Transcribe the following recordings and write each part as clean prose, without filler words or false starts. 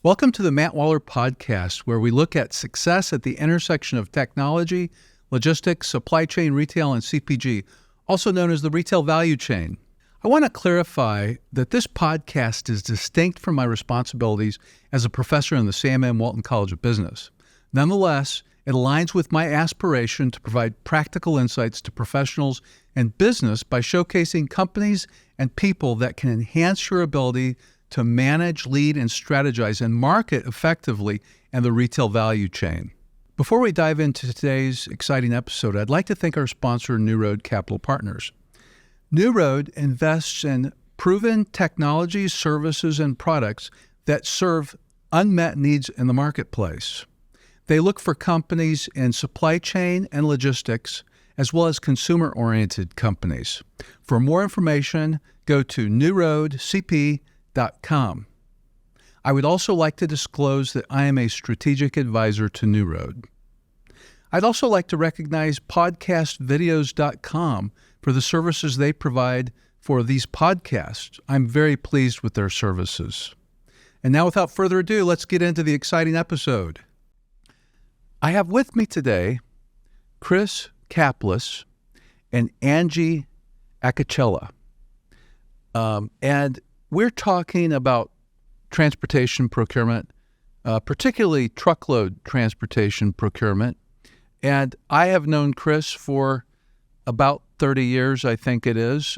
Welcome to the Matt Waller Podcast, where we look at success at the intersection of technology, logistics, supply chain, retail, and CPG, also known as the retail value chain. I want to clarify that this podcast is distinct from my responsibilities as a professor in the Sam M. Walton College of Business. Nonetheless, it aligns with my aspiration to provide practical insights to professionals and business by showcasing companies and people that can enhance your ability to manage, lead, and strategize and market effectively in the retail value chain. Before we dive into today's exciting episode, I'd like to thank our sponsor, New Road Capital Partners. New Road invests in proven technologies, services, and products that serve unmet needs in the marketplace. They look for companies in supply chain and logistics, as well as consumer-oriented companies. For more information, go to newroadcp.com. I would also like to disclose that I am a strategic advisor to New Road. I'd also like to recognize podcastvideos.com for the services they provide for these podcasts. I'm very pleased with their services. And now, without further ado, let's get into the exciting episode. I have with me today Chris Caplice and Angi Acocella. And we're talking about transportation procurement, particularly truckload transportation procurement. And I have known Chris for about 30 years, I think it is.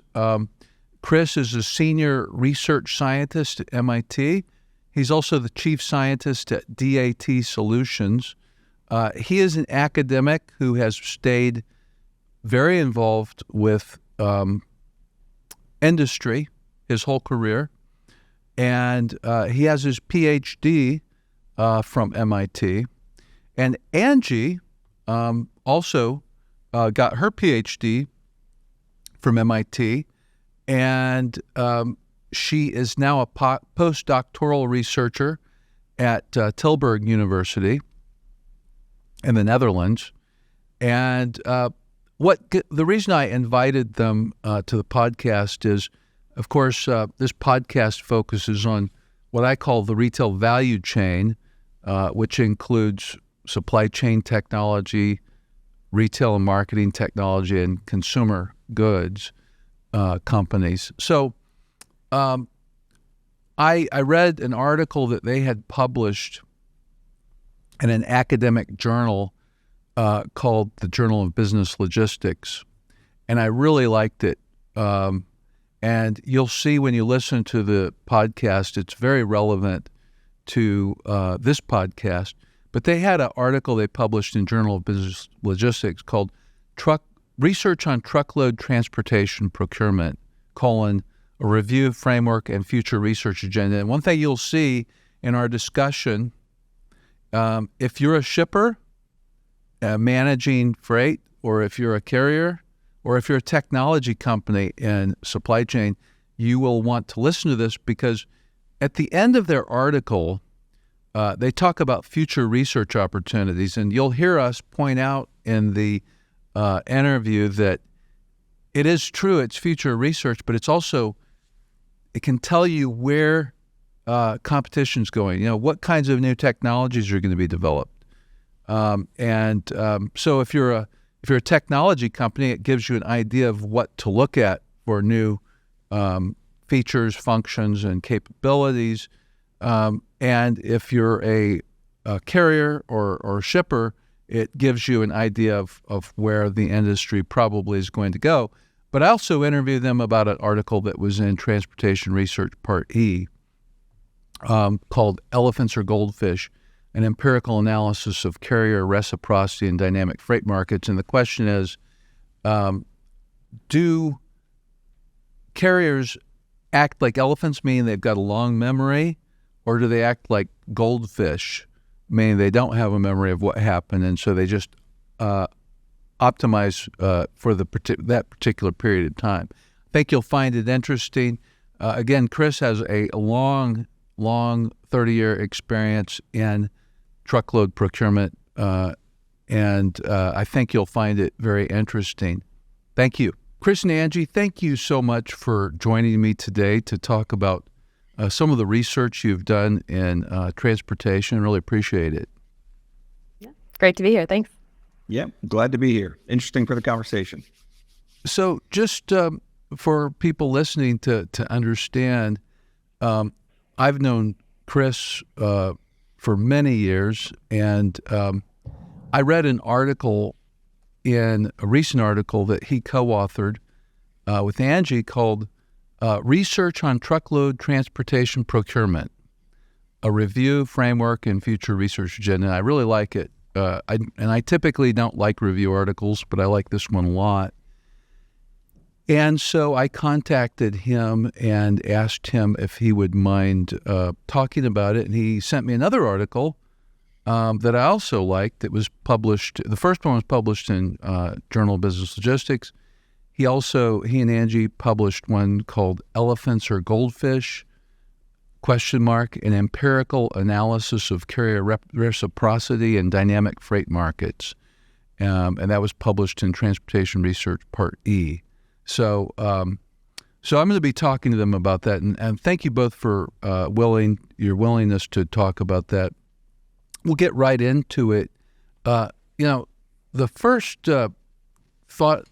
Chris is a senior research scientist at MIT. He's also the chief scientist at DAT Solutions. He is an academic who has stayed very involved with industry his whole career. And he has his PhD from MIT. And Angi also got her PhD from MIT. And she is now a postdoctoral researcher at Tilburg University in the Netherlands. And the reason I invited them to the podcast is, of course, this podcast focuses on what I call the retail value chain, which includes supply chain technology, retail and marketing technology, and consumer goods companies. So I read an article that they had published in an academic journal called the Journal of Business Logistics, and I really liked it. And you'll see when you listen to the podcast, it's very relevant to this podcast. But they had an article they published in Journal of Business Logistics called Research on Truckload Transportation Procurement, a review, framework, and future research agenda. And one thing you'll see in our discussion, if you're a shipper managing freight, or if you're a carrier, or if you're a technology company in supply chain, you will want to listen to this, because at the end of their article, they talk about future research opportunities. And you'll hear us point out in the interview that it is true, it's future research, but it's also, it can tell you where competition's going, what kinds of new technologies are going to be developed. So if you're a technology company, it gives you an idea of what to look at for new features, functions, and capabilities. And if you're a carrier or shipper, it gives you an idea of where the industry probably is going to go. But I also interviewed them about an article that was in Transportation Research Part E called Elephants or Goldfish, an empirical analysis of carrier reciprocity and dynamic freight markets. And the question is, do carriers act like elephants, meaning they've got a long memory, or do they act like goldfish, meaning they don't have a memory of what happened, and so they just optimize for that particular period of time? I think you'll find it interesting. Again, Chris has a long 30-year experience in truckload procurement, and I think you'll find it very interesting. Thank you. Chris and Angi, thank you so much for joining me today to talk about some of the research you've done in transportation. Really appreciate it. Yeah, great to be here. Thanks. Yeah, glad to be here. Interesting for the conversation. So just for people listening to understand, I've known Chris for many years, and I read a recent article that he co-authored with Angi called Research on Truckload Transportation Procurement, a Review, Framework, and Future Research Agenda. And I really like it. I typically don't like review articles, but I like this one a lot. And so I contacted him and asked him if he would mind talking about it. And he sent me another article that I also liked. It was published. The first one was published in Journal of Business Logistics. He and Angi published one called Elephants or Goldfish, ? An empirical analysis of carrier reciprocity and dynamic freight markets. And that was published in Transportation Research Part E. So I'm going to be talking to them about that. And thank you both for your willingness to talk about that. We'll get right into it. The first thought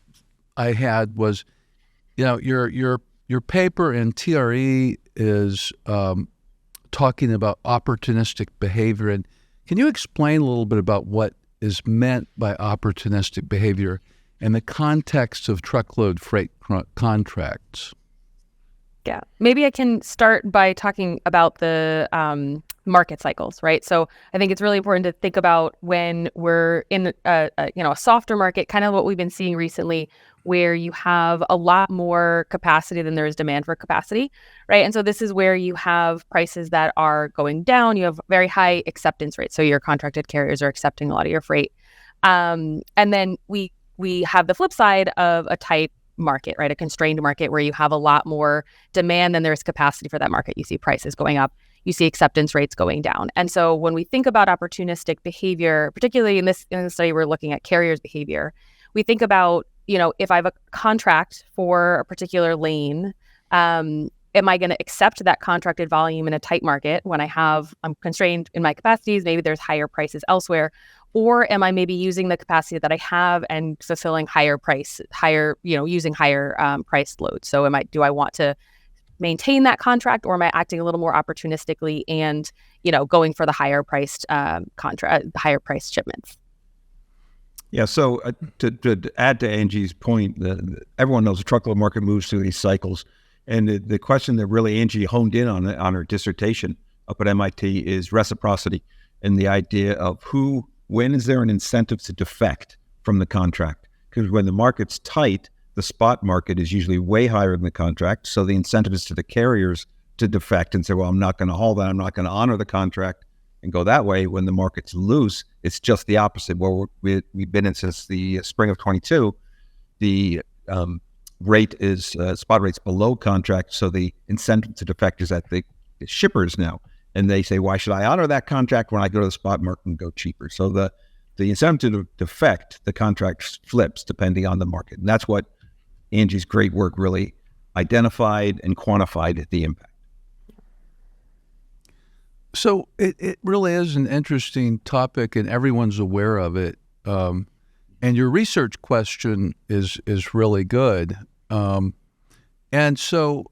I had was, your paper in TRE is talking about opportunistic behavior. And can you explain a little bit about what is meant by opportunistic behavior in the context of truckload freight contracts? Yeah, maybe I can start by talking about the market cycles, right? So I think it's really important to think about when we're in a softer market, kind of what we've been seeing recently, where you have a lot more capacity than there is demand for capacity, right? And so this is where you have prices that are going down. You have very high acceptance rates. So your contracted carriers are accepting a lot of your freight. And then we have the flip side of a tight market, right? A constrained market where you have a lot more demand than there's capacity for that market. You see prices going up, you see acceptance rates going down. And so when we think about opportunistic behavior, particularly in this study, we're looking at carriers' behavior. We think about, if I have a contract for a particular lane, am I going to accept that contracted volume in a tight market when I'm constrained in my capacities? Maybe there's higher prices elsewhere. Or am I maybe using the capacity that I have and fulfilling using higher priced loads? So do I want to maintain that contract, or am I acting a little more opportunistically and, going for the higher priced higher priced shipments? Yeah, so to add to Angie's point, everyone knows the truckload market moves through these cycles. And the question that really Angie honed in on her dissertation up at MIT is reciprocity, and the idea of when is there an incentive to defect from the contract? Because when the market's tight, the spot market is usually way higher than the contract. So the incentive is to the carriers to defect and say, well, I'm not going to haul that. I'm not going to honor the contract and go that way. When the market's loose, it's just the opposite. Well, we've been in since the spring of 22. The rate is spot rate's below contract. So the incentive to defect is at the shippers now. And they say, why should I honor that contract when I go to the spot market and go cheaper? So the incentive to defect, the contract flips depending on the market. And that's what Angie's great work really identified and quantified the impact. So it really is an interesting topic, and everyone's aware of it. And your research question is really good. And so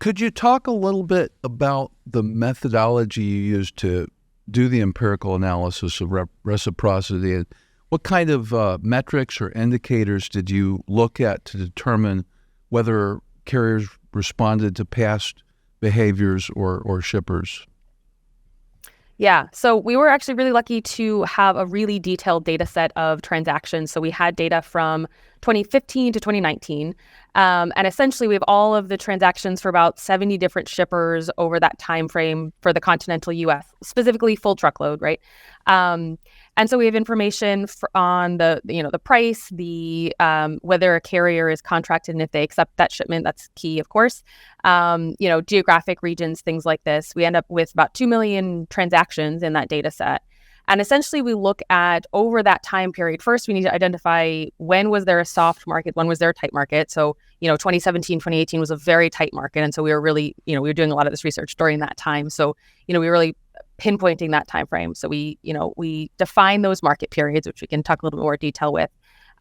could you talk a little bit about the methodology you used to do the empirical analysis of reciprocity, and what kind of metrics or indicators did you look at to determine whether carriers responded to past behaviors or shippers? Yeah, so we were actually really lucky to have a really detailed data set of transactions. So we had data from 2015 to 2019. And essentially, we have all of the transactions for about 70 different shippers over that time frame for the continental U.S., specifically full truckload, right? And so we have information on the price, whether a carrier is contracted and if they accept that shipment. That's key, of course. Geographic regions, things like this. We end up with about 2 million transactions in that data set. And essentially, we look at over that time period. First, we need to identify when was there a soft market, when was there a tight market. So, 2017, 2018 was a very tight market. And so we were really, we were doing a lot of this research during that time. So, we were really pinpointing that time frame. So we define those market periods, which we can talk a little bit more detail with.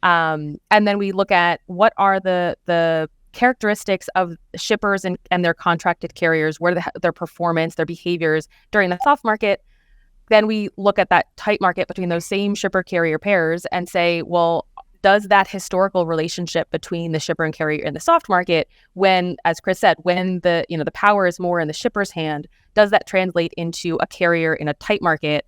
And then we look at what are the characteristics of shippers and their contracted carriers, what are their performance, their behaviors during the soft market. Then we look at that tight market between those same shipper carrier pairs and say, well, does that historical relationship between the shipper and carrier in the soft market, when, as Chris said, when the power is more in the shipper's hand, does that translate into a carrier in a tight market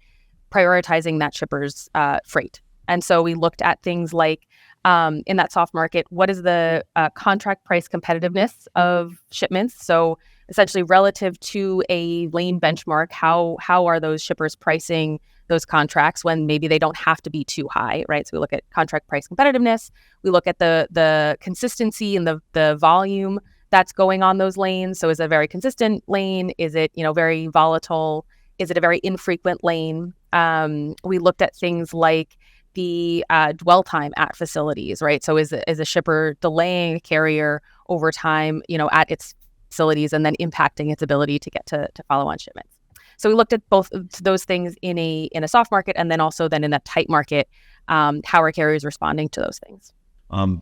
prioritizing that shipper's freight? And so we looked at things like in that soft market, what is the contract price competitiveness of shipments? So essentially relative to a lane benchmark, how are those shippers pricing those contracts when maybe they don't have to be too high, right? So we look at contract price competitiveness. We look at the consistency and the volume that's going on those lanes. So is it a very consistent lane? Is it, very volatile? Is it a very infrequent lane? We looked at things like the dwell time at facilities, right? So is a shipper delaying a carrier over time, at its facilities and then impacting its ability to get to follow on shipments. So we looked at both those things in a soft market, and then also then in a tight market, how are carriers responding to those things?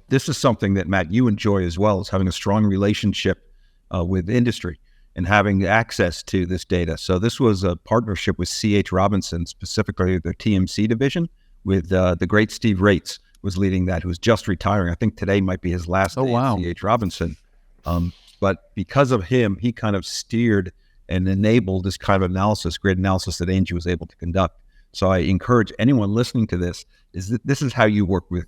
This is something that, Matt, you enjoy as well, is having a strong relationship with industry and having access to this data. So this was a partnership with C.H. Robinson, specifically their TMC division, with the great Steve Rates was leading that, who's just retiring. I think today might be his last day at C.H. Robinson. But because of him, he kind of steered and enabled this kind of analysis, grid analysis that Angi was able to conduct. So I encourage anyone listening to this, this is how you work with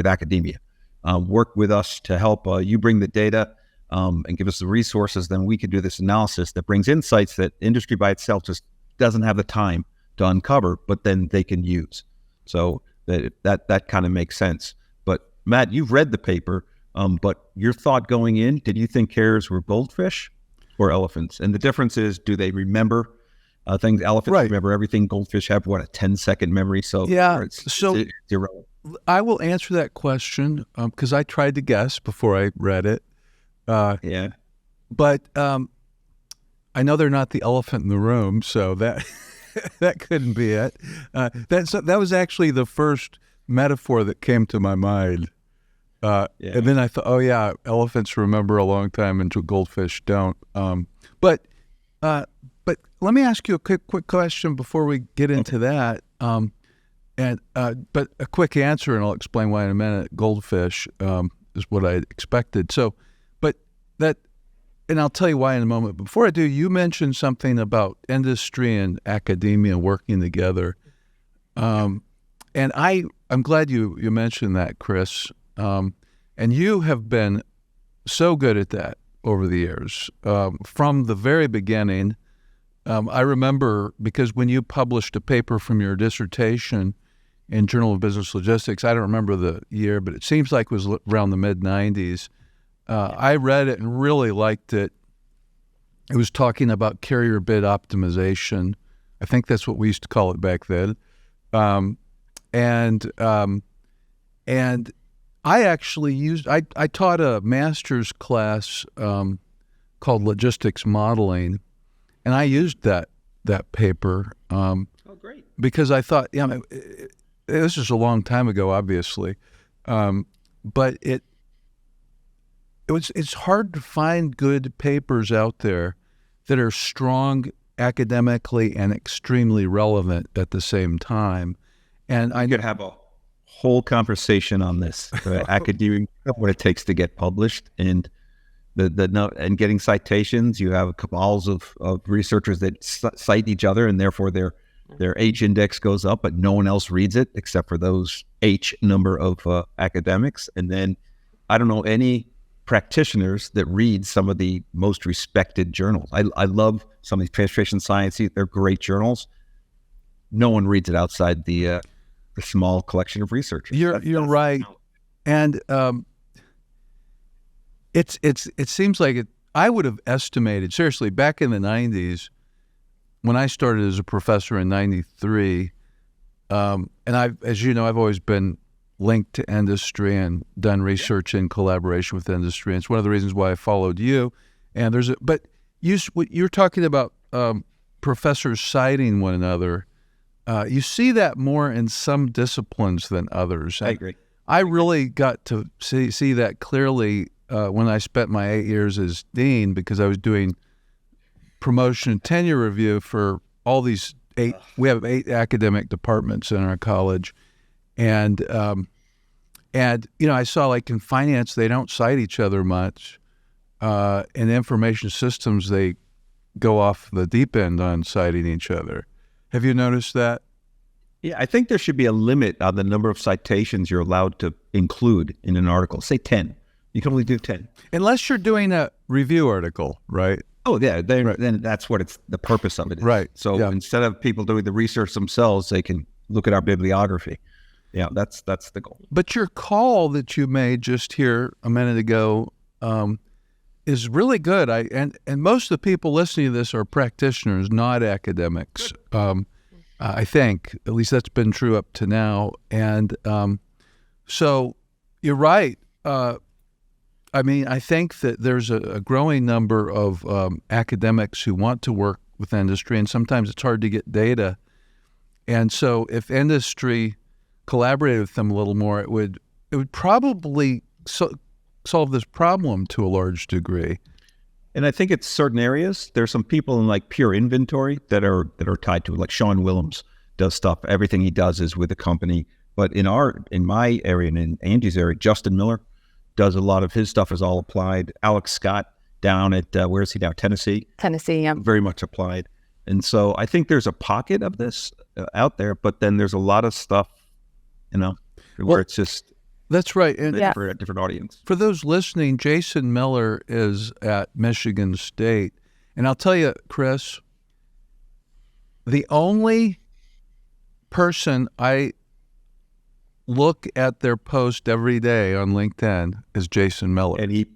academia. Work with us to help you bring the data and give us the resources. Then we could do this analysis that brings insights that industry by itself just doesn't have the time to uncover, but then they can use. So that kind of makes sense. But Matt, you've read the paper, but your thought going in, did you think carriers were goldfish or elephants? And the difference is, do they remember things? Elephants remember everything. Goldfish have, a 10-second memory? So yeah, it's irrelevant. I will answer that question because I tried to guess before I read it. But I know they're not the elephant in the room, so that that couldn't be it. That was actually the first metaphor that came to my mind. And then I thought, oh yeah, elephants remember a long time and goldfish don't. But let me ask you a quick question before we get into that. But a quick answer, and I'll explain why in a minute. Goldfish is what I expected. So, and I'll tell you why in a moment. Before I do, you mentioned something about industry and academia working together, and I'm glad you mentioned that, Chris. And you have been so good at that over the years. From the very beginning, I remember, because when you published a paper from your dissertation in Journal of Business Logistics, I don't remember the year, but it seems like it was around the mid-'90s. I read it and really liked it. It was talking about carrier bid optimization. I think that's what we used to call it back then. And I actually I taught a master's class called Logistics Modeling, and I used that paper. Oh, great! Because I thought, this is a long time ago, obviously, but it's hard to find good papers out there that are strong academically and extremely relevant at the same time. And I could have a whole conversation on this, academia, what it takes to get published, and and getting citations. You have cabals of researchers that cite each other, and therefore their H index goes up, but no one else reads it except for those H number of academics. And then I don't know any practitioners that read some of the most respected journals. I love some of these transportation science. They're great journals. No one reads it outside the small collection of researchers. You're right. And it seems like I would have estimated, seriously, back in the 90s, when I started as a professor in 93, And as you know, I've always been linked to industry and done research in collaboration with industry. And it's one of the reasons why I followed you. And but you're talking about professors citing one another. You see that more in some disciplines than others. I agree. I really got to see that clearly when I spent my 8 years as dean, because I was doing promotion and tenure review for all these 8. We have 8 academic departments in our college, and I saw, like, in finance they don't cite each other much. In information systems they go off the deep end on citing each other. Have you noticed that? Yeah, I think there should be a limit on the number of citations you're allowed to include in an article. Say 10. You can only do 10. Unless you're doing a review article, right? Oh, yeah. Then that's what the purpose of it is. Right. So instead of people doing the research themselves, they can look at our bibliography. Yeah, that's the goal. But your call that you made just here a minute ago is really good. And most of the people listening to this are practitioners, not academics. I think, at least that's been true up to now. And so you're right. I think that there's a growing number of academics who want to work with industry, and sometimes it's hard to get data. And so if industry collaborated with them a little more, it would probably solve this problem to a large degree. And I think it's certain areas. There's some people in, like, pure inventory that are tied to it. Like Sean Willems does stuff. Everything he does is with a company. But in my area and in Angie's area, Justin Miller does a lot of his stuff is all applied. Alex Scott down at where is he now? Tennessee, yeah. Very much applied. And so I think there's a pocket of this out there, but then there's a lot of stuff, where it's just. That's right. And for a different audience. For those listening, Jason Miller is at Michigan State. And I'll tell you, Chris, the only person I look at their post every day on LinkedIn is Jason Miller. And he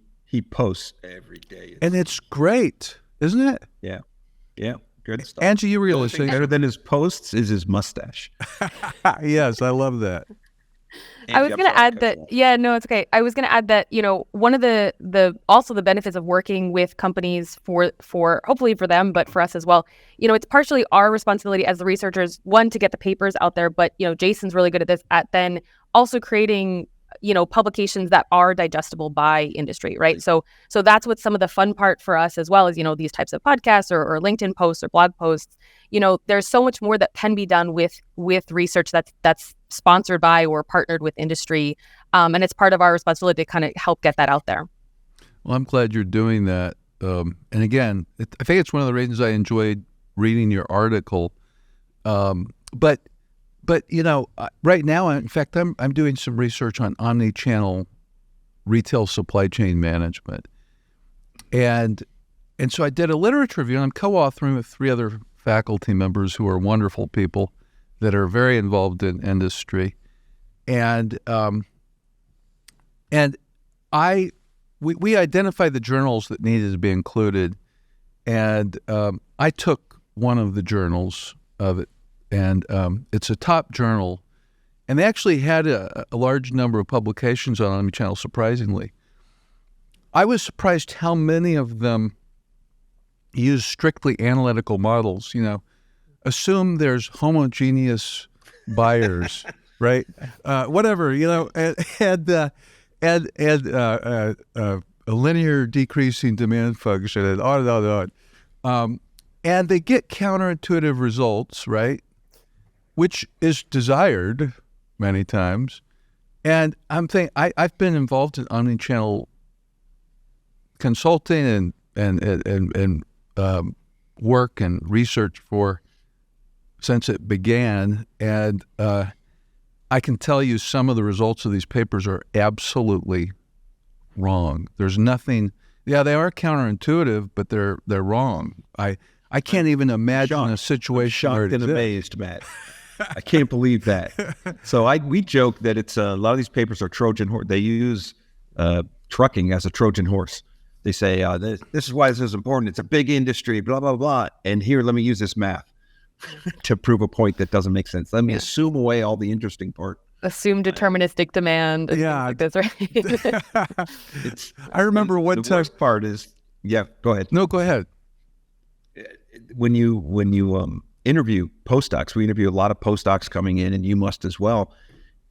posts every day. And it's great, isn't it? Yeah. Yeah. Good stuff. Angie, you were listening. Better than his posts is his mustache. Yes, I love that. I was going to add that, it's okay. I was going to add that, one of also the benefits of working with companies for hopefully for them, but for us as well, it's partially our responsibility as the researchers, one, to get the papers out there, but, Jason's really good at this, at then also creating, publications that are digestible by industry, right? So that's what some of the fun part for us as well is, these types of podcasts or LinkedIn posts or blog posts, there's so much more that can be done with research that's sponsored by or partnered with industry. And it's part of our responsibility to kind of help get that out there. Well, I'm glad you're doing that. And again, I think it's one of the reasons I enjoyed reading your article. But right now, in fact, I'm doing some research on omni-channel retail supply chain management. And so I did a literature review, and I'm co-authoring with 3 other faculty members who are wonderful people that are very involved in industry. And we identified the journals that needed to be included. And I took one of the journals of it, and it's a top journal. And they actually had a large number of publications on omnichannel, surprisingly. I was surprised how many of them use strictly analytical models. Assume there's homogeneous buyers, right? Whatever, and a linear decreasing demand function, and on. And they get counterintuitive results, right? Which is desired many times. And I'm thinking, I've been involved in omnichannel consulting and work and research since it began, and I can tell you some of the results of these papers are absolutely wrong. There's nothing. Yeah, they are counterintuitive, but they're wrong. I can't even imagine a situation where shocked and amazed, Matt. I can't believe that. So we joke that it's a lot of these papers are Trojan horse. They use trucking as a Trojan horse. They say this is why this is important. It's a big industry, blah blah blah. And here, let me use this math. to prove a point that doesn't make sense. Let me assume away all the interesting part. Assume deterministic demand. And Yeah. things like this, right? I remember one the time. worst part is, go ahead. No, go ahead. When you interview postdocs, we interview a lot of postdocs coming in, and you must as well.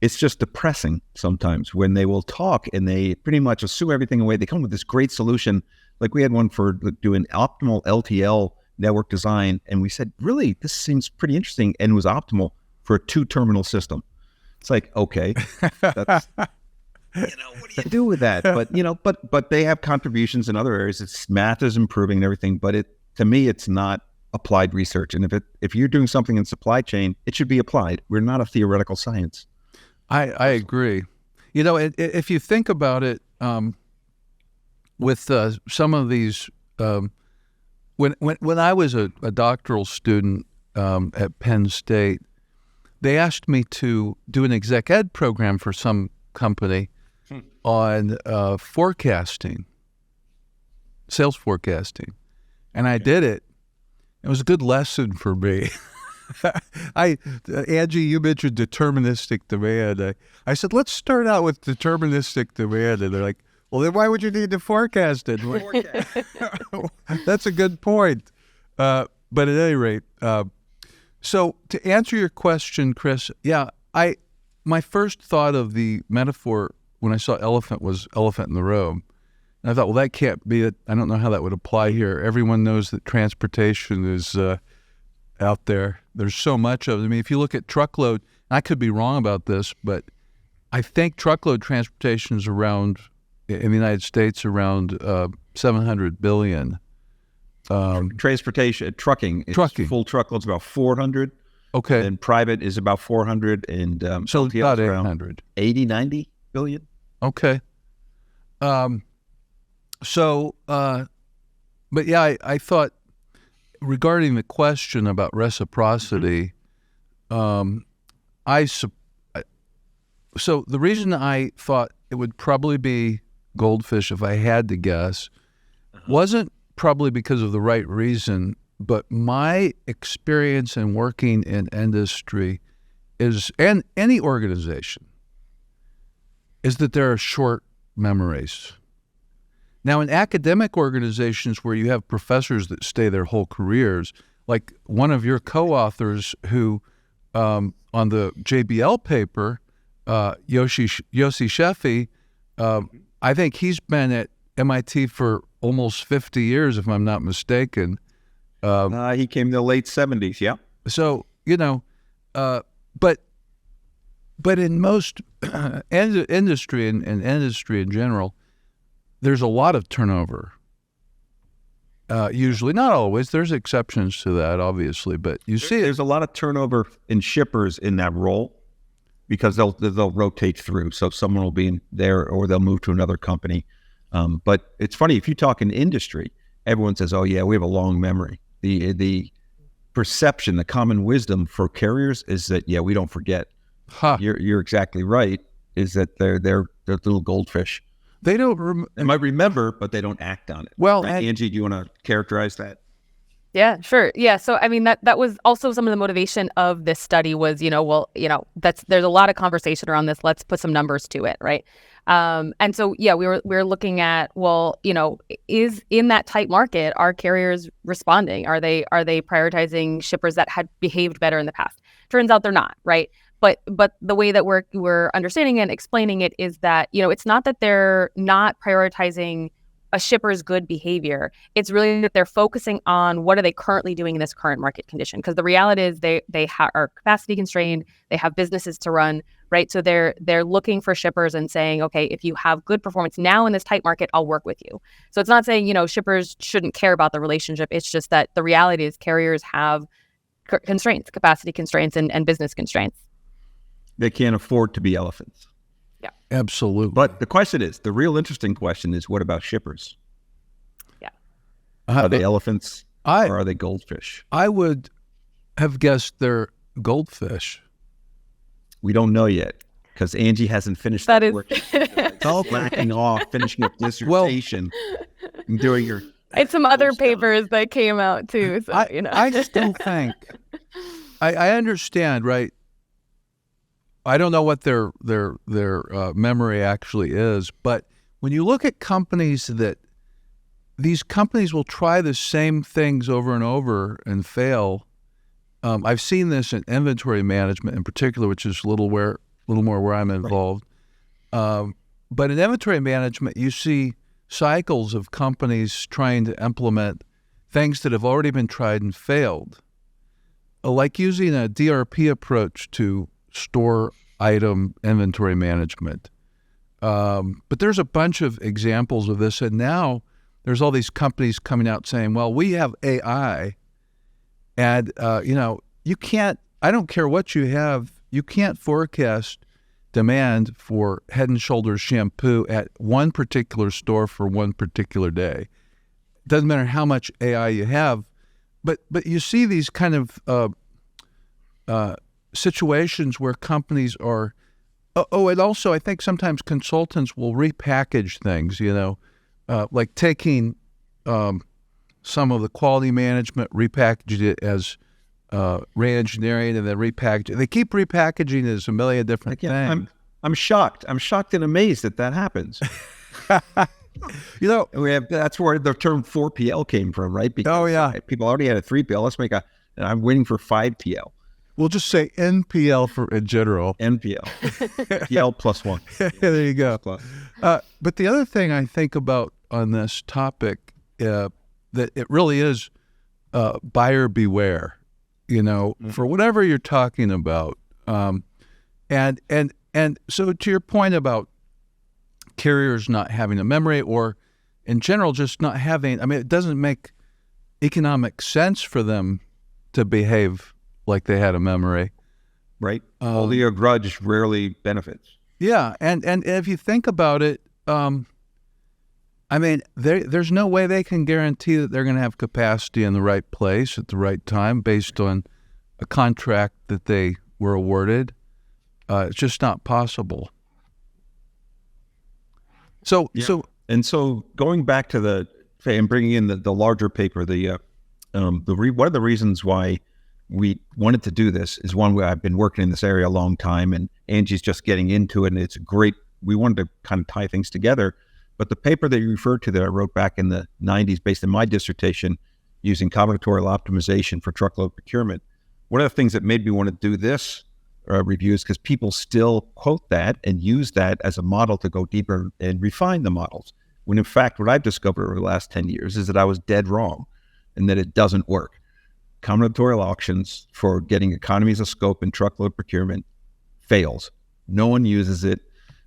It's just depressing sometimes when they will talk and they pretty much assume everything away. They come with this great solution. Like we had one for doing optimal LTL network design, and we said, really, this seems pretty interesting, and it was optimal for a 2-terminal system. It's like, okay, that's, what do you do with that? But but they have contributions in other areas. It's math is improving and everything, but to me, it's not applied research. And if you're doing something in supply chain, it should be applied. We're not a theoretical science. I agree. If you think about it, with some of these, when I was a doctoral student at Penn State, they asked me to do an exec ed program for some company on forecasting, sales forecasting, and I did it. It was a good lesson for me. Angie, you mentioned deterministic demand. I said, let's start out with deterministic demand. And they're like, well, then why would you need to forecast it? That's a good point. But at any rate, so to answer your question, Chris, my first thought of the metaphor when I saw elephant was elephant in the room. And I thought, well, that can't be it. I don't know how that would apply here. Everyone knows that transportation is out there. There's so much of it. I mean, if you look at truckload, I could be wrong about this, but I think truckload transportation is around, in the United States, around 700 billion. Transportation, trucking. Full truckload's about 400. Okay. And private is about 400. And so LTL about is around 800. 80, 90 billion. Okay. But yeah, I thought regarding the question about reciprocity, so the reason I thought it would probably be goldfish, if I had to guess, wasn't probably because of the right reason, but my experience in working in industry and any organization, is that there are short memories. Now, in academic organizations where you have professors that stay their whole careers, like one of your co-authors who, on the JBL paper, Yossi Sheffi, I think he's been at MIT for almost 50 years, if I'm not mistaken. He came in the late 70s, yeah. So, but in most industry and industry in general, there's a lot of turnover. Usually, not always. There's exceptions to that, obviously, but you see there's a lot of turnover in shippers in that role because they'll rotate through. So someone will be in there, or they'll move to another company. But it's funny, if you talk in industry, everyone says, "Oh yeah, we have a long memory." The perception, the common wisdom for carriers is that we don't forget. You're exactly right. Is that they're little goldfish. They don't. They might remember, but they don't act on it. Well, right? Angie, do you want to characterize that? Yeah, sure. Yeah. So, I mean, that was also some of the motivation of this study was, there's a lot of conversation around this. Let's put some numbers to it. Right. And so, we were looking at, is in that tight market, are carriers responding? Are they prioritizing shippers that had behaved better in the past? Turns out they're not. Right. But the way that we're understanding and explaining it is that, it's not that they're not prioritizing a shipper's good behavior. It's really that they're focusing on what are they currently doing in this current market condition. Because the reality is they are capacity constrained. They have businesses to run, right? So they're looking for shippers and saying, okay, if you have good performance now in this tight market, I'll work with you. So it's not saying, shippers shouldn't care about the relationship. It's just that the reality is carriers have constraints, capacity constraints and business constraints. They can't afford to be elephants. Yeah, absolutely. But the real interesting question is, what about shippers? Yeah. Are they elephants or are they goldfish? I would have guessed they're goldfish. We don't know yet because Angie hasn't finished that work. It's all lacking off, finishing up dissertation and doing your... I had some other papers that came out too. So, I still think I understand, right? I don't know what their memory actually is, but when you look at companies these companies will try the same things over and over and fail. I've seen this in inventory management in particular, which is a little more where I'm involved. Right. But in inventory management, you see cycles of companies trying to implement things that have already been tried and failed, like using a DRP approach to store item inventory management. But there's a bunch of examples of this, and now there's all these companies coming out saying, well, we have AI, and you can't, I don't care what you have, you can't forecast demand for Head & Shoulders shampoo at one particular store for one particular day. Doesn't matter how much AI you have, but you see these kind of situations where companies are. And also I think sometimes consultants will repackage things. Like taking some of the quality management, repackaging it as re-engineering, and then repackage it. They keep repackaging it as a million different things. I'm shocked. I'm shocked and amazed that happens. That's where the term 4PL came from, right? Because people already had a 3PL. Let's make and I'm waiting for 5PL. We'll just say NPL in general. NPL. PL plus one. There you go. But the other thing I think about on this topic, that it really is buyer beware, for whatever you're talking about. And so to your point about carriers not having a memory, or in general just not having, it doesn't make economic sense for them to behave like they had a memory. Right. Only a grudge rarely benefits. Yeah. And if you think about it, there's no way they can guarantee that they're going to have capacity in the right place at the right time based on a contract that they were awarded. It's just not possible. So going back to and bringing in the larger paper, one of the reasons why we wanted to do this is one where I've been working in this area a long time, and Angie's just getting into it, and it's great. We wanted to kind of tie things together. But the paper that you referred to that I wrote back in the 90s based on my dissertation using combinatorial optimization for truckload procurement, one of the things that made me want to do this review is because people still quote that and use that as a model to go deeper and refine the models. When in fact, what I've discovered over the last 10 years is that I was dead wrong and that it doesn't work. Combinatorial auctions for getting economies of scope in truckload procurement fails. No one uses it.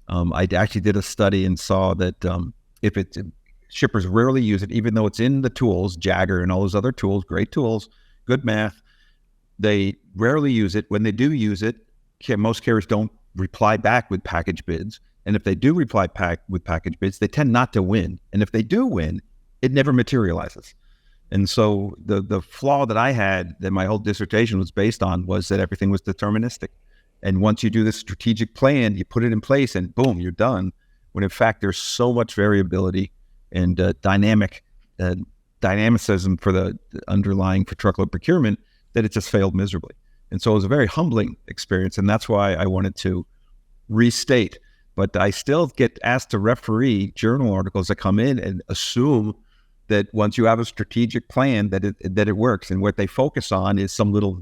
I actually did a study and saw that shippers rarely use it, even though it's in the tools, Jagger and all those other tools, great tools, good math. They rarely use it. When they do use it, most carriers don't reply back with package bids. And if they do reply with package bids, they tend not to win. And if they do win, it never materializes. And so the flaw that I had, that my whole dissertation was based on, was that everything was deterministic. And once you do this strategic plan, you put it in place and boom, you're done. When in fact, there's so much variability and dynamicism for the underlying for truckload procurement that it just failed miserably. And so it was a very humbling experience. And that's why I wanted to restate. But I still get asked to referee journal articles that come in and assume that once you have a strategic plan that it works, and what they focus on is some little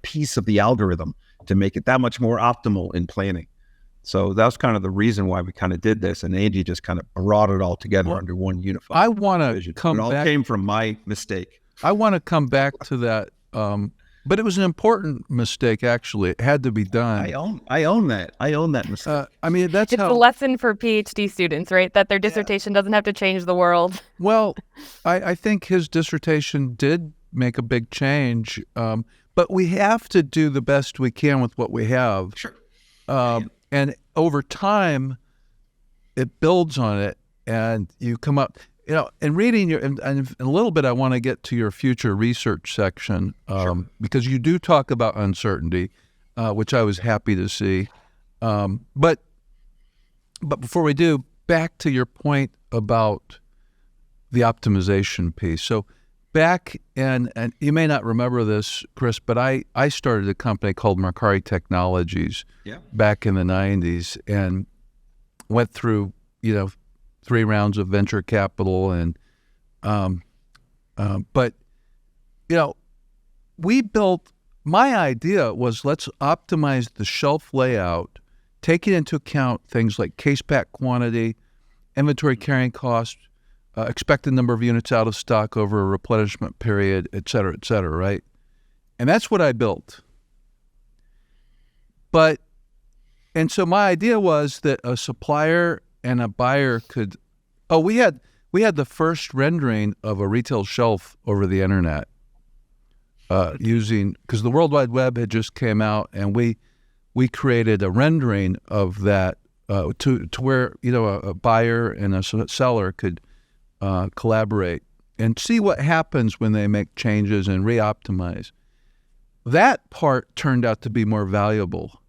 piece of the algorithm to make it that much more optimal in planning. So that was kind of the reason why we kind of did this, and Angie just kind of brought it all together under one unified I want to come back. It all came from my mistake. I want to come back to that, but it was an important mistake. Actually, it had to be done. I own that. I own that mistake. It's a lesson for PhD students, right? That their dissertation doesn't have to change the world. Well, I think his dissertation did make a big change, but we have to do the best we can with what we have. Sure. And over time, it builds on it, and you come up. In reading and in a little bit, I want to get to your future research section, because you do talk about uncertainty, which I was happy to see. But before we do, back to your point about the optimization piece. So back and you may not remember this, Chris, but I started a company called Mercari Technologies back in the 90s and went through, 3 rounds of venture capital. And but, we built, my idea was let's optimize the shelf layout, taking into account things like case pack quantity, inventory carrying cost, expected number of units out of stock over a replenishment period, et cetera, right? And that's what I built. And so my idea was that a supplier and a buyer could, we had the first rendering of a retail shelf over the internet because the World Wide Web had just came out, and we created a rendering of that to where, a buyer and a seller could collaborate and see what happens when they make changes and re-optimize. That part turned out to be more valuable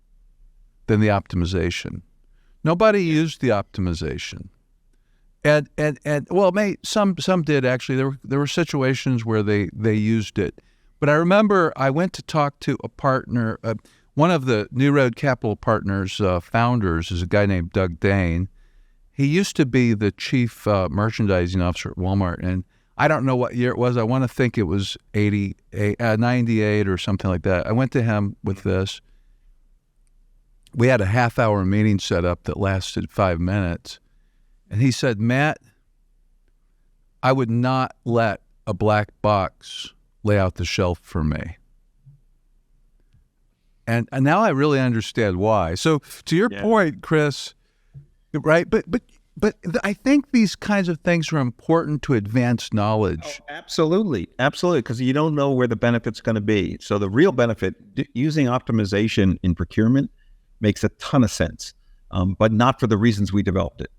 than the optimization. Nobody used the optimization, and well, some did actually. There were situations where they used it, but I remember I went to talk to a partner. One of the New Road Capital Partners founders is a guy named Doug Dane. He used to be the chief merchandising officer at Walmart, and I don't know what year it was. I want to think it was 98 or something like that. I went to him with this. We had a half-hour meeting set up that lasted 5 minutes, and he said, "Matt, I would not let a black box lay out the shelf for me." And now I really understand why. So to your point, Chris, right? But I think these kinds of things are important to advance knowledge. Oh, absolutely. Because you don't know where the benefit's going to be. So the real benefit, using optimization in procurement makes a ton of sense, but not for the reasons we developed it.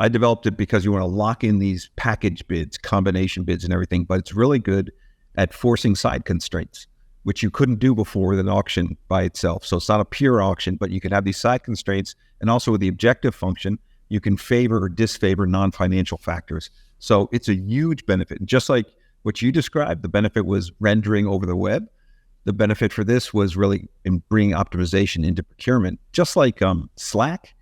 I developed it because you want to lock in these package bids, combination bids and everything, but it's really good at forcing side constraints, which you couldn't do before with an auction by itself. So it's not a pure auction, but you can have these side constraints, and also with the objective function, you can favor or disfavor non-financial factors. So it's a huge benefit. And just like what you described, the benefit was rendering over the web. The benefit for this was really in bringing optimization into procurement. Just like Slack,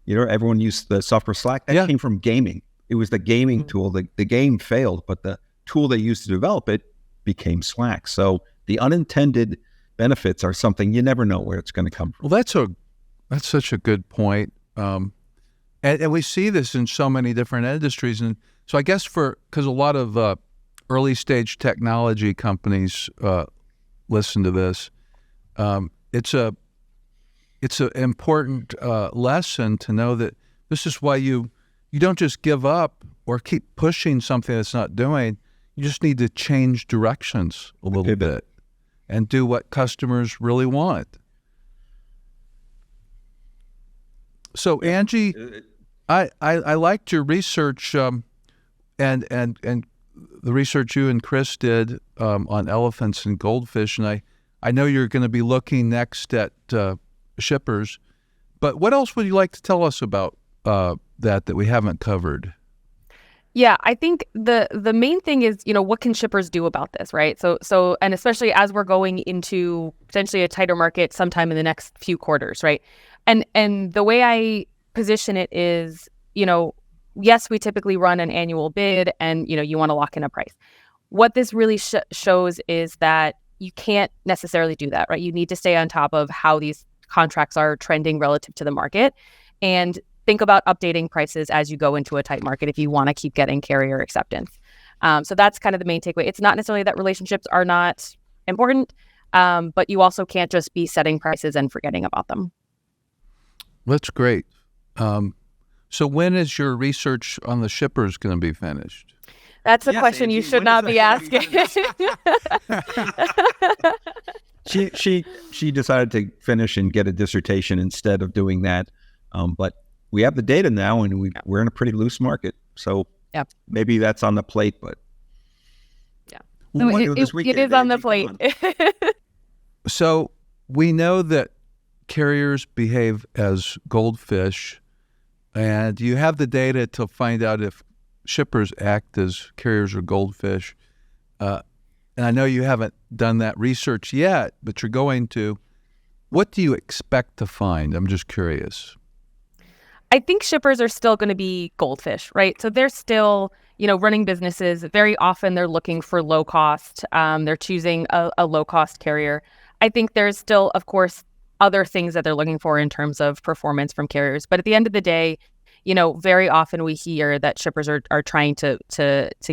everyone used the software Slack. That came from gaming. It was the gaming tool. The game failed, but the tool they used to develop it became Slack. So the unintended benefits are something you never know where it's going to come from. Well, that's such a good point. And we see this in so many different industries. And so I guess because a lot of early stage technology companies listen to this, it's an important lesson to know that this is why you don't just give up or keep pushing something that's not doing. You just need to change directions a little bit and do what customers really want. So Angi, I liked your research and the research you and Chris did on elephants and goldfish, and I know you're going to be looking next at shippers, but what else would you like to tell us about that we haven't covered? Yeah, I think the main thing is, what can shippers do about this, right? So and especially as we're going into potentially a tighter market sometime in the next few quarters, right? And the way I position it is, yes, we typically run an annual bid and, you want to lock in a price. What this really shows is that you can't necessarily do that, right? You need to stay on top of how these contracts are trending relative to the market and think about updating prices as you go into a tight market if you want to keep getting carrier acceptance. So that's kind of the main takeaway. It's not necessarily that relationships are not important, but you also can't just be setting prices and forgetting about them. That's great. So when is your research on the shippers going to be finished? That's a question Angi, you should not be asking. She decided to finish and get a dissertation instead of doing that. But we have the data now, and we're in a pretty loose market. So maybe that's on the plate, but no, it is on the plate. So we know that carriers behave as goldfish, and you have the data to find out if shippers act as carriers or goldfish. and I know you haven't done that research yet, but you're going to. What do you expect to find? I'm just curious. I think shippers are still going to be goldfish, right? So they're still, running businesses. Very often they're looking for low cost. They're choosing a low cost carrier. I think there's still, of course, other things that they're looking for in terms of performance from carriers. But at the end of the day, very often we hear that shippers are trying to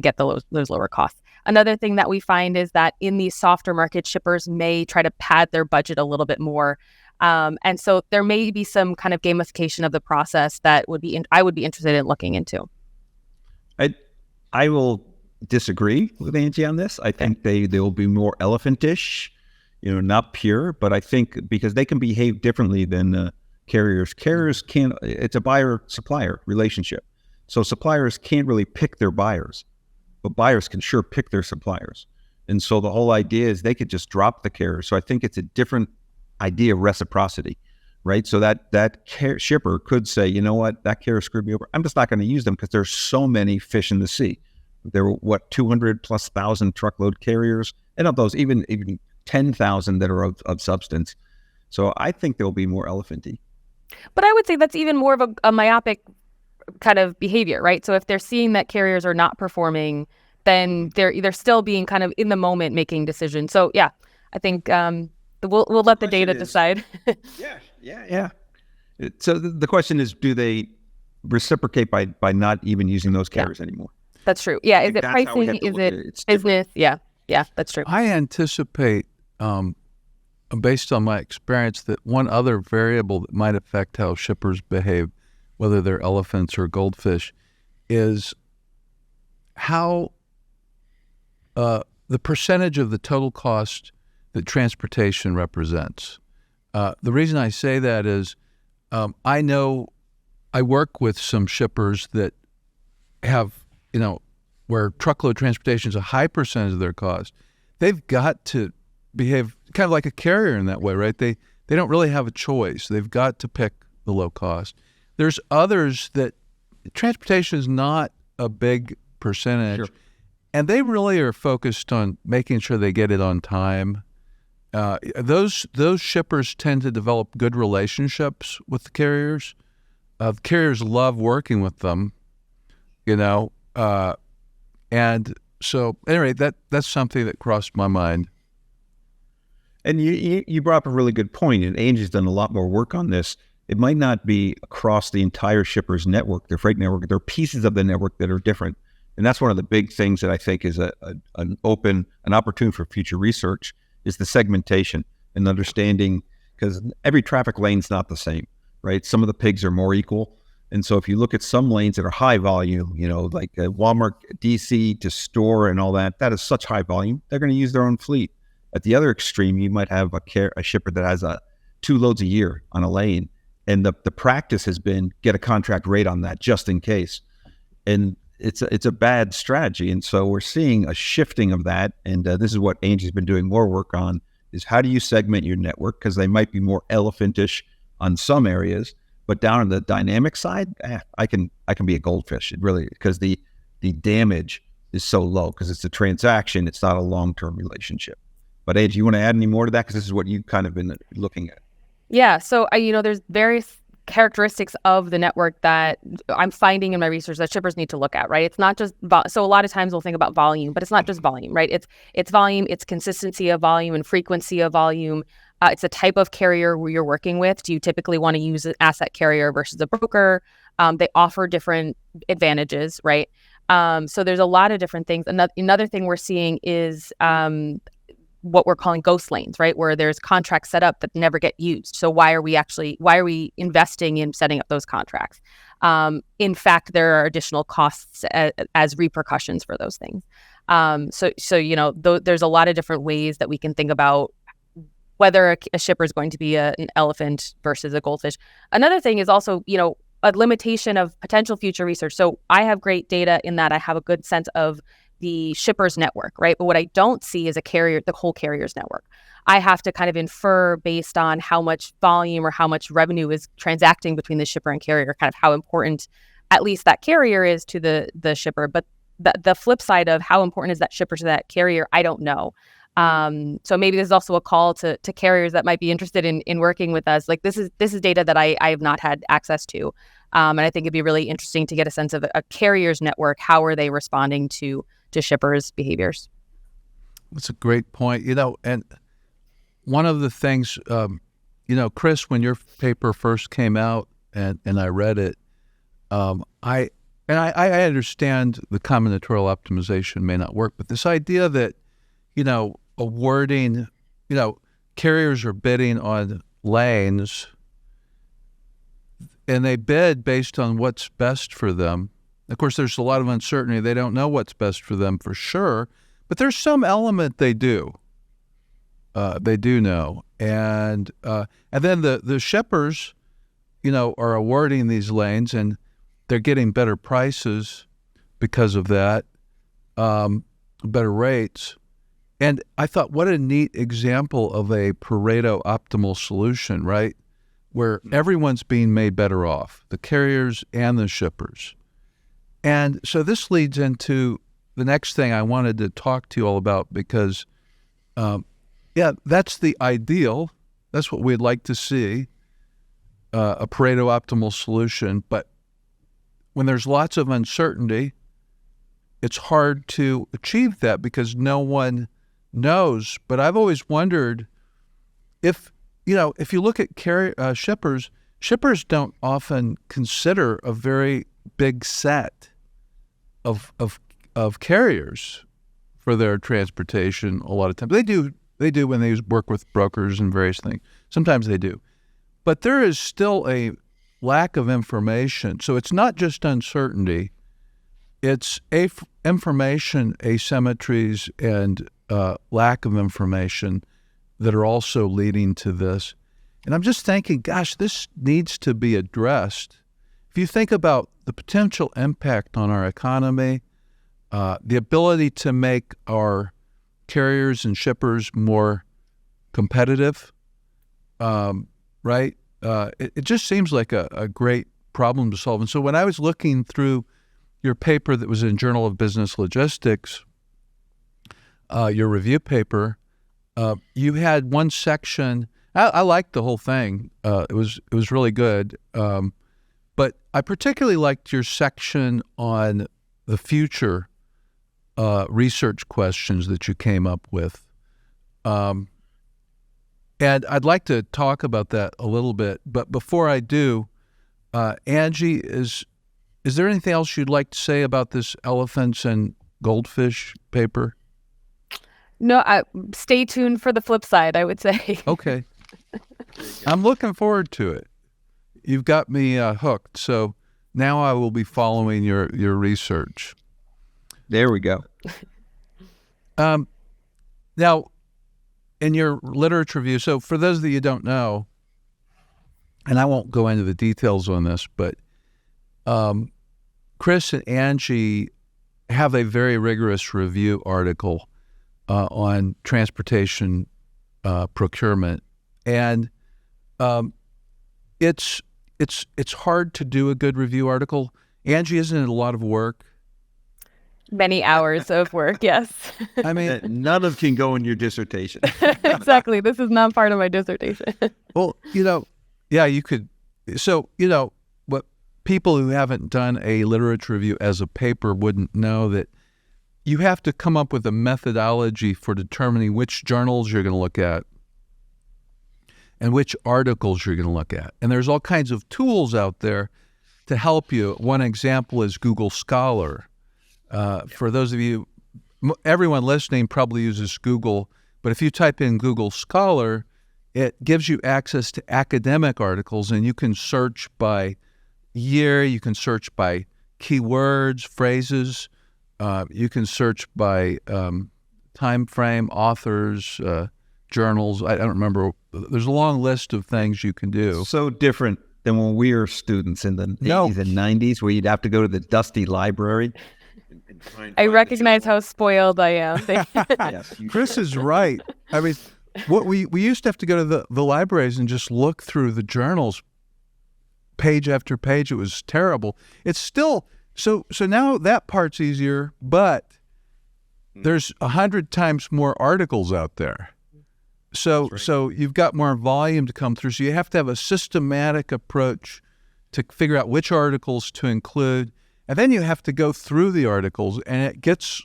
get those lower costs. Another thing that we find is that in these softer markets, shippers may try to pad their budget a little bit more. And so there may be some kind of gamification of the process that I would be interested in looking into. I will disagree with Angie on this. I think they will be more elephantish, not pure, but I think because they can behave differently than carriers. Carriers can't. It's a buyer-supplier relationship. So suppliers can't really pick their buyers, but buyers can sure pick their suppliers. And so the whole idea is they could just drop the carrier. So I think it's a different idea of reciprocity, right? So that shipper could say, you know what, that carrier screwed me over. I'm just not going to use them because there's so many fish in the sea. There were 200,000+ truckload carriers, and of those, even 10,000 that are of substance. So I think they'll be more elephanty. But I would say that's even more of a myopic kind of behavior, right? So if they're seeing that carriers are not performing, then they're still being kind of in the moment making decisions. So yeah, I think we'll let the data decide. Yeah. So the question is, do they reciprocate by not even using those carriers anymore? That's true. Yeah. Is it pricing? Is it business? Yeah. Yeah, that's true. I anticipate, based on my experience, that one other variable that might affect how shippers behave, whether they're elephants or goldfish, is how the percentage of the total cost that transportation represents. The reason I say that is I know I work with some shippers that have, where truckload transportation is a high percentage of their cost. They've got to behave kind of like a carrier in that way, right? They don't really have a choice. They've got to pick the low cost. There's others that transportation is not a big percentage, sure, and they really are focused on making sure they get it on time. Those shippers tend to develop good relationships with the carriers. The carriers love working with them, and so anyway, that's something that crossed my mind. And you brought up a really good point, and Angie's done a lot more work on this. It might not be across the entire shipper's network, their freight network. There are pieces of the network that are different. And that's one of the big things that I think is an opportunity for future research is the segmentation and understanding, because every traffic lane's not the same, right? Some of the pigs are more equal. And so if you look at some lanes that are high volume, like Walmart, DC to store and all that, that is such high volume, they're going to use their own fleet. At the other extreme, you might have a shipper that has 2 loads a year on a lane. And the practice has been get a contract rate on that just in case. And it's a bad strategy. And so we're seeing a shifting of that. And this is what Angie's been doing more work on, is how do you segment your network? Because they might be more elephantish on some areas, but down on the dynamic side, I can be a goldfish. It really, because the damage is so low because it's a transaction. It's not a long-term relationship. But Angie, you want to add any more to that? Because this is what you've kind of been looking at. Yeah. So, there's various characteristics of the network that I'm finding in my research that shippers need to look at, right? It's not just, so a lot of times we'll think about volume, but it's not just volume, right? It's volume, it's consistency of volume and frequency of volume. It's a type of carrier where you're working with. Do you typically want to use an asset carrier versus a broker? They offer different advantages, right? So there's a lot of different things. Another thing we're seeing is what we're calling ghost lanes, right? Where there's contracts set up that never get used. So why are we investing in setting up those contracts? In fact, there are additional costs as repercussions for those things. There's a lot of different ways that we can think about whether a shipper is going to be an elephant versus a goldfish. Another thing is also, a limitation of potential future research. So I have great data in that I have a good sense of the shipper's network, right? But what I don't see is the whole carrier's network. I have to kind of infer based on how much volume or how much revenue is transacting between the shipper and carrier, kind of how important at least that carrier is to the shipper. But the flip side of how important is that shipper to that carrier, I don't know. So maybe there's also a call to carriers that might be interested in working with us. Like this is data that I have not had access to. And I think it'd be really interesting to get a sense of a carrier's network. How are they responding to shippers' behaviors? That's a great point. And one of the things, Chris, when your paper first came out and I read it, I understand the combinatorial optimization may not work, but this idea that, awarding, carriers are bidding on lanes and they bid based on what's best for them. Of course, there's a lot of uncertainty. They don't know what's best for them for sure, but there's some element they do. They do know. And then the shippers, are awarding these lanes and they're getting better prices because of that, better rates. And I thought, what a neat example of a Pareto optimal solution, right? Where everyone's being made better off, the carriers and the shippers. And so this leads into the next thing I wanted to talk to you all about because, that's the ideal. That's what we'd like to see, a Pareto optimal solution. But when there's lots of uncertainty, it's hard to achieve that because no one knows. But I've always wondered if you look at shippers don't often consider a very big set of carriers for their transportation. A lot of times they do when they work with brokers and various things. Sometimes they do, but there is still a lack of information. So it's not just uncertainty; it's information asymmetries and lack of information that are also leading to this. And I'm just thinking, gosh, this needs to be addressed. If you think about the potential impact on our economy, the ability to make our carriers and shippers more competitive, right? It just seems like a great problem to solve. And so when I was looking through your paper that was in Journal of Business Logistics, your review paper, you had one section. I liked the whole thing. It was really good. But I particularly liked your section on the future research questions that you came up with. And I'd like to talk about that a little bit. But before I do, Angie, is there anything else you'd like to say about this elephants and goldfish paper? No, stay tuned for the flip side, I would say. Okay. I'm looking forward to it. You've got me hooked. So now I will be following your research. There we go. Now, in your literature review, so for those of you who don't know, and I won't go into the details on this, but Chris and Angie have a very rigorous review article on transportation procurement, and it's hard to do a good review article. Angie, isn't it a lot of work? Many hours of work, yes. I mean, none of can go in your dissertation. Exactly. This is not part of my dissertation. Well, yeah, you could. So, what people who haven't done a literature review as a paper wouldn't know that you have to come up with a methodology for determining which journals you're going to look at and which articles you're going to look at. And there's all kinds of tools out there to help you. One example is Google Scholar. For those of you, everyone listening probably uses Google, but if you type in Google Scholar, it gives you access to academic articles, and you can search by year, you can search by keywords, phrases, you can search by time frame, authors, journals. I don't remember. There's a long list of things you can do. So different than when we were students in the 80s and 90s, where you'd have to go to the dusty library. I recognize how spoiled I am. Yes, Chris is right. I mean, what we used to have to go to the libraries and just look through the journals page after page. It was terrible. It's still So now that part's easier, but there's 100 times more articles out there. So you've got more volume to come through. So you have to have a systematic approach to figure out which articles to include. And then you have to go through the articles, and it gets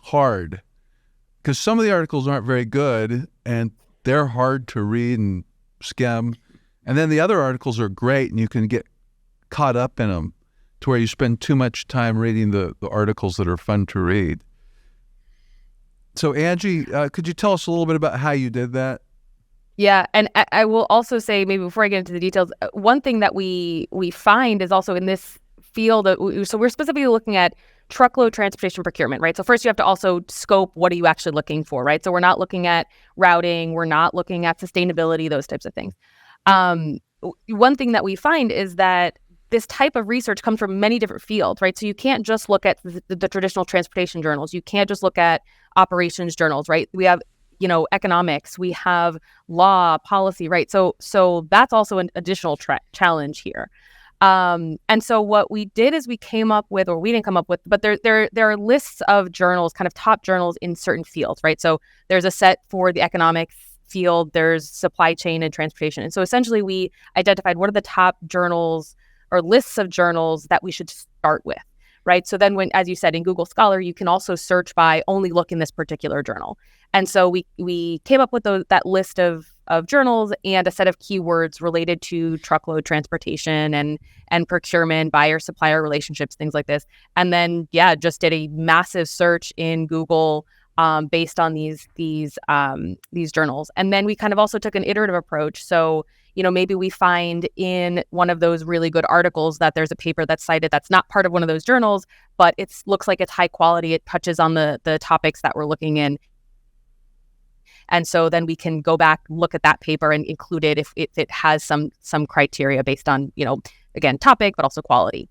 hard because some of the articles aren't very good and they're hard to read and skim. And then the other articles are great and you can get caught up in them to where you spend too much time reading the articles that are fun to read. So Angie, could you tell us a little bit about how you did that? Yeah, and I will also say, maybe before I get into the details, one thing that we find is also in this field, so we're specifically looking at truckload transportation procurement, right? So first you have to also scope, what are you actually looking for, right? So we're not looking at routing, we're not looking at sustainability, those types of things. One thing that we find is that this type of research comes from many different fields, right? So you can't just look at the traditional transportation journals. You can't just look at operations journals, right? We have, economics, we have law, policy, right? So that's also an additional challenge here. And so what we did is we came up with, or we didn't come up with, but there are lists of journals, kind of top journals in certain fields, right? So there's a set for the economics field, there's supply chain and transportation. And so essentially we identified what are the top journals or lists of journals that we should start with, right? So then as you said, in Google Scholar, you can also search by only look in this particular journal. And so we came up with that list of journals and a set of keywords related to truckload transportation and procurement, buyer-supplier relationships, things like this. And then, just did a massive search in Google based on these journals. And then we kind of also took an iterative approach. So, maybe we find in one of those really good articles that there's a paper that's cited that's not part of one of those journals, but it looks like it's high quality. It touches on the topics that we're looking in. And so then we can go back, look at that paper and include it if it has some criteria based on, again, topic, but also quality.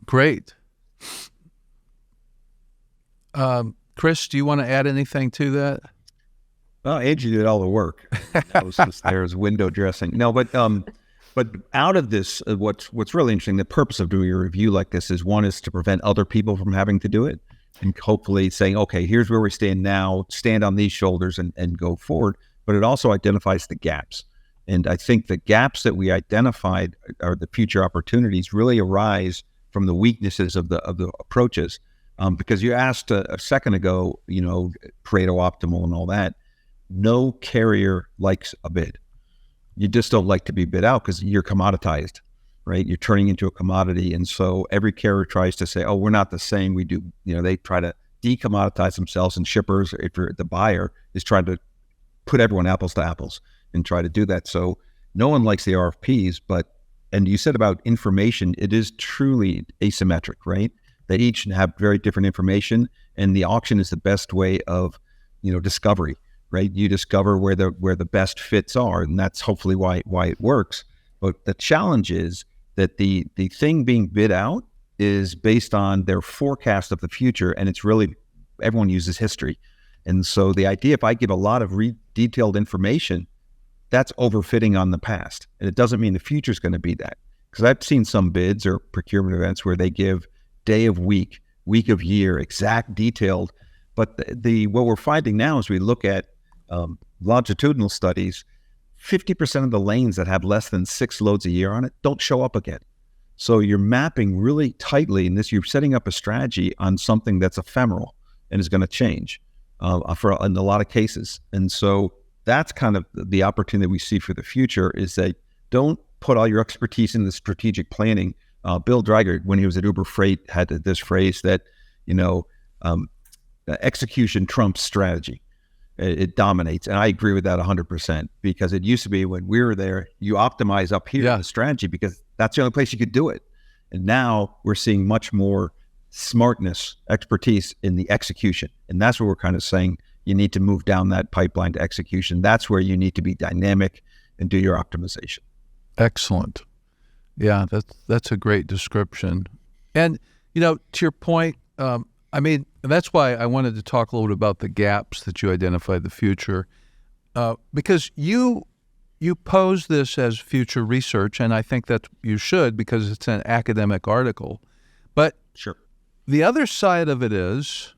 Great. Chris, do you want to add anything to that? Well, Angie did all the work. I was just there as window dressing. No, but out of this, what's really interesting, the purpose of doing a review like this is, one is to prevent other people from having to do it, and hopefully saying, okay, here's where we stand now, stand on these shoulders and go forward. But it also identifies the gaps. And I think the gaps that we identified are the future opportunities really arise from the weaknesses of the approaches. Because you asked a second ago, Pareto optimal and all that. No carrier likes a bid. You just don't like to be bid out because you're commoditized, right? You're turning into a commodity. And so every carrier tries to say, oh, we're not the same. We do, they try to decommoditize themselves, and shippers, if you're the buyer, is trying to put everyone apples to apples and try to do that. So no one likes the RFPs, and you said about information, it is truly asymmetric, right? They each have very different information, and the auction is the best way of, discovery, right? You discover where the best fits are, and that's hopefully why it works. But the challenge is that the thing being bid out is based on their forecast of the future, and it's really, everyone uses history. And so the idea, if I give a lot of detailed information, that's overfitting on the past. And it doesn't mean the future is going to be that. Because I've seen some bids or procurement events where they give day of week of year, exact detailed. But what we're finding now as we look at longitudinal studies, 50% of the lanes that have less than 6 loads a year on it don't show up again. So you're mapping really tightly in this, you're setting up a strategy on something that's ephemeral and is going to change in a lot of cases. And so that's kind of the opportunity we see for the future, is that don't put all your expertise in the strategic planning. Bill Dreiger, when he was at Uber Freight, had this phrase that, execution trumps strategy. It dominates. And I agree with that 100%, because it used to be when we were there, you optimize up here in the strategy because that's the only place you could do it. And now we're seeing much more smartness, expertise in the execution. And that's where we're kind of saying you need to move down that pipeline to execution. That's where you need to be dynamic and do your optimization. Excellent. Yeah, that's a great description. And, to your point, that's why I wanted to talk a little bit about the gaps that you identified, the future, because you you pose this as future research, and I think that you should because it's an academic article. But Sure. the other side of it is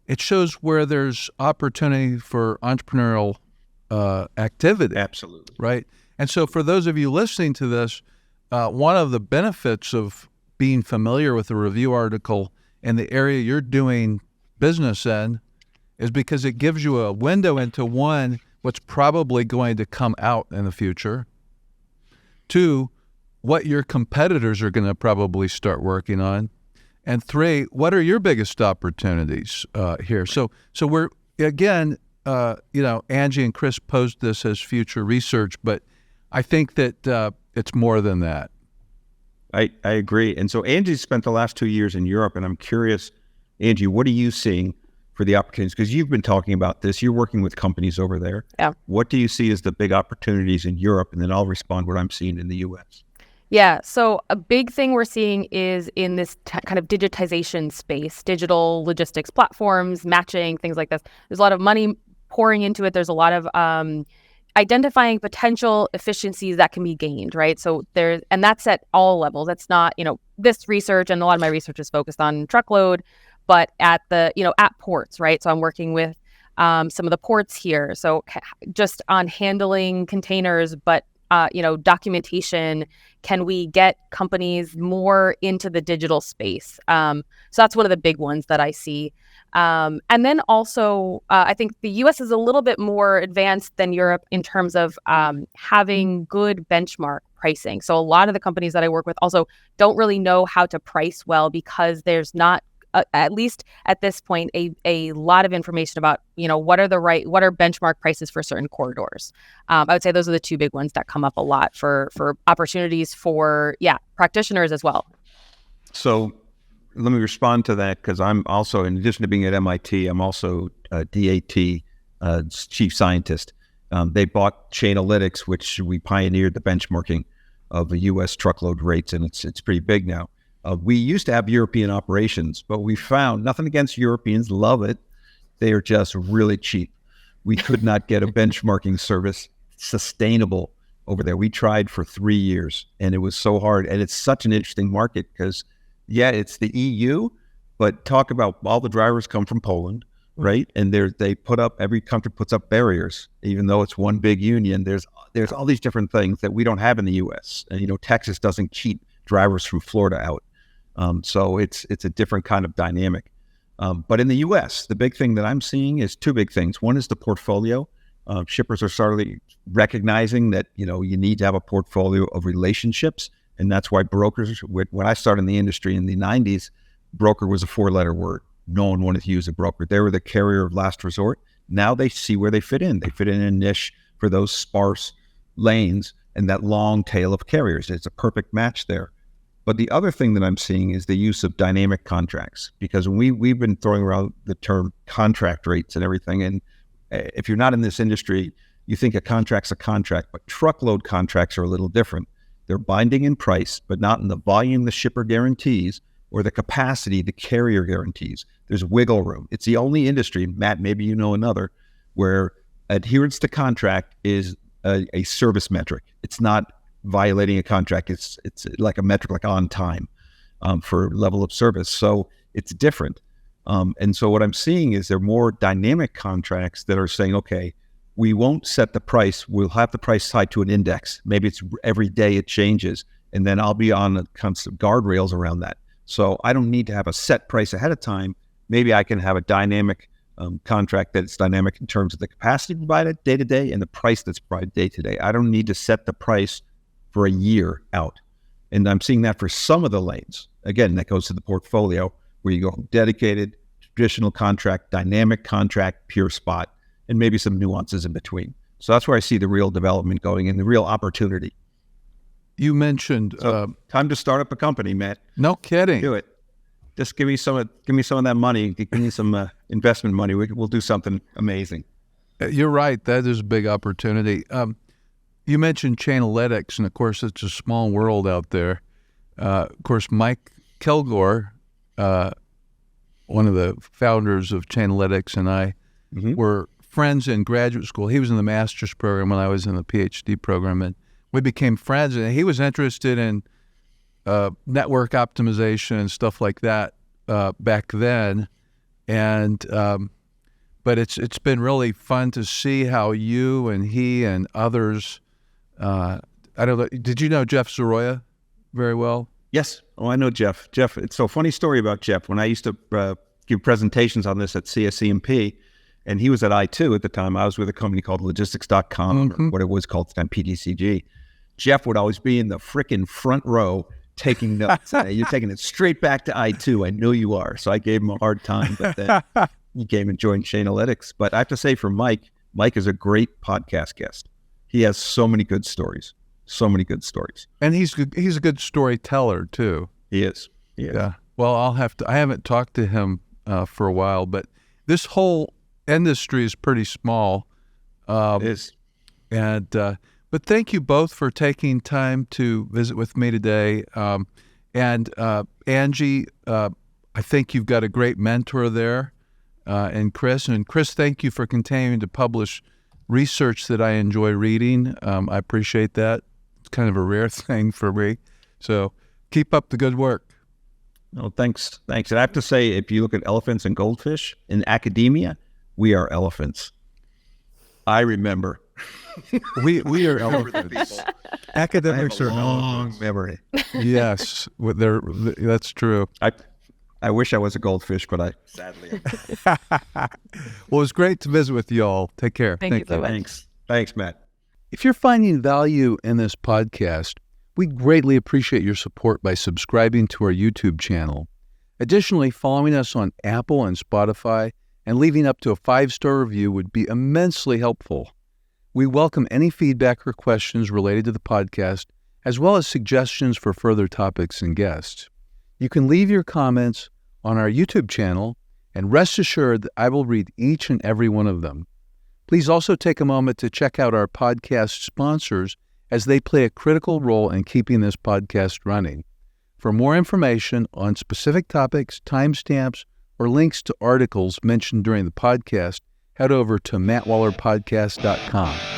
it shows where there's opportunity for entrepreneurial activity. Absolutely. Right? And so for those of you listening to this, one of the benefits of being familiar with a review article in the area you're doing business in is because it gives you a window into one, what's probably going to come out in the future. Two, what your competitors are going to probably start working on. And three, what are your biggest opportunities here? So we're, again, Angie and Chris posed this as future research, but I think that it's more than that. I agree. And so Angie spent the last 2 years in Europe, and I'm curious, Angie, what are you seeing for the opportunities? Because you've been talking about this. You're working with companies over there. Yeah. What do you see as the big opportunities in Europe? And then I'll respond what I'm seeing in the U.S. Yeah. So a big thing we're seeing is in this kind of digitization space, digital logistics platforms, matching, things like this. There's a lot of money pouring into it. There's a lot of identifying potential efficiencies that can be gained, right? So and that's at all levels. That's not, this research, and a lot of my research is focused on truckload, but at at ports, right? So I'm working with some of the ports here. So just on handling containers, but documentation, can we get companies more into the digital space? So that's one of the big ones that I see. And then also, I think the U.S. is a little bit more advanced than Europe in terms of having good benchmark pricing. So a lot of the companies that I work with also don't really know how to price well because there's not, at least at this point, a lot of information about, what are benchmark prices for certain corridors. I would say those are the two big ones that come up a lot for opportunities for, practitioners as well. So let me respond to that because I'm also, in addition to being at MIT, I'm also a DAT chief scientist. They bought Chainalytics, which we pioneered the benchmarking of the U.S. truckload rates, and it's pretty big now. We used to have European operations, but we found, nothing against Europeans, love it, they are just really cheap. We could not get a benchmarking service sustainable over there. We tried for 3 years, and it was so hard. And it's such an interesting market because, it's the EU, but talk about all the drivers come from Poland, right? And every country puts up barriers, even though it's one big union. There's all these different things that we don't have in the U.S. And, Texas doesn't keep drivers from Florida out. So it's a different kind of dynamic. But in the U.S., the big thing that I'm seeing is two big things. One is the portfolio. Shippers are starting recognizing that, you need to have a portfolio of relationships. And that's why brokers, when I started in the industry in the 90s, broker was a 4-letter word. No one wanted to use a broker. They were the carrier of last resort. Now they see where they fit in. They fit in a niche for those sparse lanes and that long tail of carriers. It's a perfect match there. But the other thing that I'm seeing is the use of dynamic contracts, because we've been throwing around the term contract rates and everything. And if you're not in this industry, you think a contract's a contract, but truckload contracts are a little different. They're binding in price, but not in the volume the shipper guarantees or the capacity the carrier guarantees. There's wiggle room. It's the only industry, Matt, maybe you know another, where adherence to contract is a service metric. It's not violating a contract. It's like a metric, like on time for level of service. So it's different. And so what I'm seeing is there are more dynamic contracts that are saying, okay, we won't set the price. We'll have the price tied to an index. Maybe it's every day it changes. And then I'll be on the constant guardrails around that. So I don't need to have a set price ahead of time. Maybe I can have a dynamic contract that's dynamic in terms of the capacity provided day to day and the price that's provided day to day. I don't need to set the price for a year out. And I'm seeing that for some of the lanes. Again, that goes to the portfolio where you go from dedicated, traditional contract, dynamic contract, pure spot, and maybe some nuances in between. So that's where I see the real development going and the real opportunity. You mentioned time to start up a company, Matt. No kidding. Do it. Just give me some of that money. Give me some investment money. We'll do something amazing. You're right. That is a big opportunity. You mentioned Chainalytics, and of course, it's a small world out there. Of course, Mike Kilgore, one of the founders of Chainalytics, and I were friends in graduate school. He was in the master's program when I was in the PhD program, and we became friends. And he was interested in network optimization and stuff like that back then. And but it's been really fun to see how you and he and others. I don't know. Did you know Jeff Zoroya very well? Yes. Oh, I know Jeff. Jeff, it's a funny story about Jeff. When I used to give presentations on this at CSCMP, and he was at I2 at the time. I was with a company called logistics.com, or what it was called at the time, PDCG. Jeff would always be in the frickin' front row taking notes. You're taking it straight back to I2. I know you are. So I gave him a hard time, but then he came and joined Chainalytics. But I have to say for Mike is a great podcast guest. He has so many good stories. So many good stories. And he's a good storyteller too. He is. Yeah. Well, I haven't talked to him for a while, but this whole industry is pretty small. It is. And but thank you both for taking time to visit with me today. And Angie, I think you've got a great mentor there, and Chris. And Chris, thank you for continuing to publish research that I enjoy reading. I appreciate that. It's kind of a rare thing for me. So keep up the good work. Oh, thanks. And I have to say, if you look at elephants and goldfish in academia, we are elephants. I remember. We are elephants. Academics are long elephants. memory. Yes, that's true. I wish I was a goldfish, but I sadly am. Well, it was great to visit with you all. Take care. Thank you so much. Thanks, Matt. If you're finding value in this podcast, we greatly appreciate your support by subscribing to our YouTube channel. Additionally, following us on Apple and Spotify and leaving up to a 5-star review would be immensely helpful. We welcome any feedback or questions related to the podcast, as well as suggestions for further topics and guests. You can leave your comments on our YouTube channel, and rest assured that I will read each and every one of them. Please also take a moment to check out our podcast sponsors, as they play a critical role in keeping this podcast running. For more information on specific topics, timestamps, or links to articles mentioned during the podcast, head over to mattwallerpodcast.com.